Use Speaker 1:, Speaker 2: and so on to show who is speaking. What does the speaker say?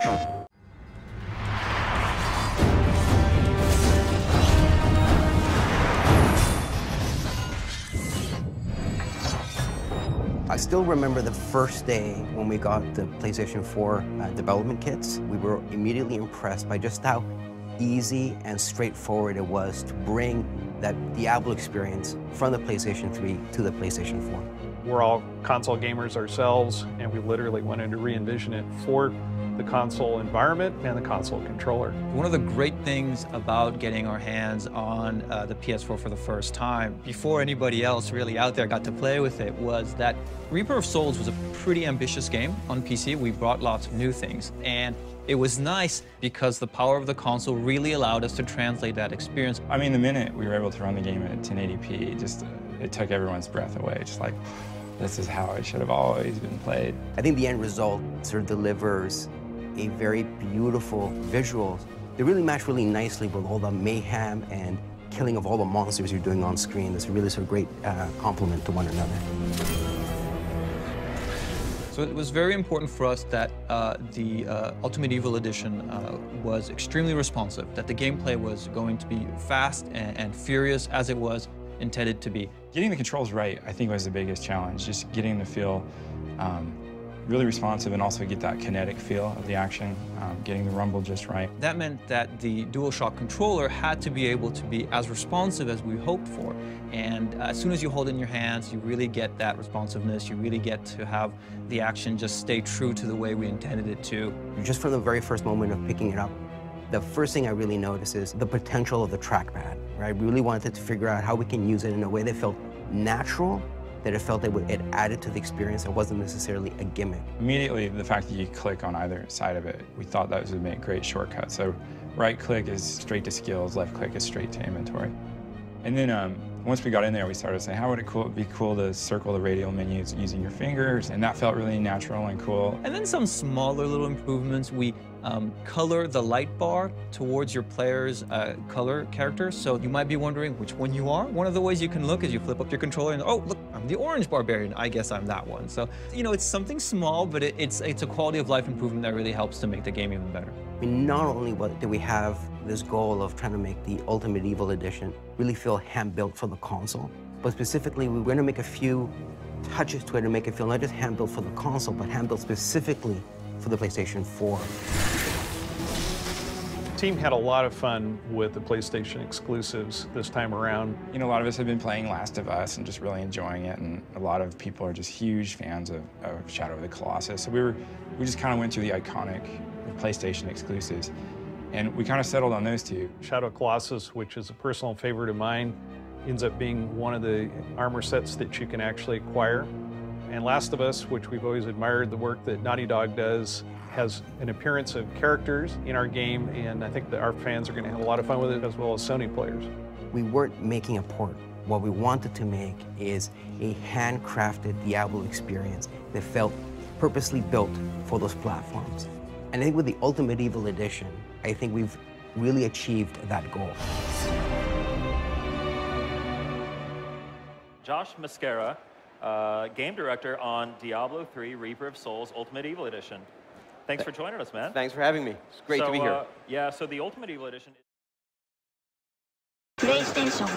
Speaker 1: I still remember the first day when we got the PlayStation 4 development kits. We were immediately impressed by just how easy and straightforward it was to bring that Diablo experience from the PlayStation 3 to the PlayStation 4.
Speaker 2: We're all console gamers ourselves, and we literally wanted to re-envision it for the console environment and the console controller.
Speaker 3: One of the great things about getting our hands on the PS4 for the first time, before anybody else really out there got to play with it, was that Reaper of Souls was a pretty ambitious game on PC. We brought lots of new things, and it was nice because the power of the console really allowed us to translate that experience.
Speaker 4: I mean, the minute we were able to run the game at 1080p, it took everyone's breath away. Just like, this is how it should have always been played.
Speaker 1: I think the end result sort of delivers a very beautiful visual. They really match really nicely with all the mayhem and killing of all the monsters you're doing on screen. It's a really sort of great complement to one another.
Speaker 3: So it was very important for us that the Ultimate Evil Edition was extremely responsive, that the gameplay was going to be fast and furious as it was intended to be.
Speaker 4: Getting the controls right, I think, was the biggest challenge. Just getting to feel really responsive and also get that kinetic feel of the action, getting the rumble just right.
Speaker 3: That meant that the DualShock controller had to be able to be as responsive as we hoped for. And as soon as you hold it in your hands, you really get that responsiveness. You really get to have the action just stay true to the way we intended it to.
Speaker 1: Just from the very first moment of picking it up, the first thing I really noticed is the potential of the trackpad. Right? I really wanted to figure out how we can use it in a way that felt natural, that it felt that it added to the experience. It wasn't necessarily a gimmick.
Speaker 4: Immediately, the fact that you click on either side of it, we thought that would make great shortcuts. So right click is straight to skills, left click is straight to inventory. And then once we got in there, we started saying, how would it be cool to circle the radial menus using your fingers? And that felt really natural and cool.
Speaker 3: And then some smaller little improvements. We color the light bar towards your player's color character. So you might be wondering which one you are. One of the ways you can look is you flip up your controller and, oh, look, I'm the orange barbarian. I guess I'm that one. So, you know, it's something small, but it's a quality of life improvement that really helps to make the game even better.
Speaker 1: I mean, not only do we have this goal of trying to make the Ultimate Evil Edition really feel hand-built for the console, but specifically, we're going to make a few touches to it and make it feel not just hand-built for the console, but hand-built specifically for the PlayStation 4.
Speaker 2: The team had a lot of fun with the PlayStation exclusives this time around.
Speaker 4: You know, a lot of us have been playing Last of Us and just really enjoying it, and a lot of people are just huge fans of Shadow of the Colossus. So we just kind of went through the iconic PlayStation exclusives, and we kind of settled on those two.
Speaker 2: Shadow of Colossus, which is a personal favorite of mine, ends up being one of the armor sets that you can actually acquire. And Last of Us, which we've always admired the work that Naughty Dog does, has an appearance of characters in our game, and I think that our fans are going to have a lot of fun with it, as well as Sony players. We
Speaker 1: weren't making a port. What we wanted to make is a handcrafted Diablo experience that felt purposely built for those platforms. And I think with the Ultimate Evil Edition, I think we've really achieved that goal.
Speaker 5: Josh Mascara, game director on Diablo 3 Reaper of Souls Ultimate Evil Edition. Thanks for joining us, man.
Speaker 6: Thanks for having me. It's great to be here.
Speaker 5: Yeah, so the Ultimate Evil Edition...
Speaker 7: PlayStation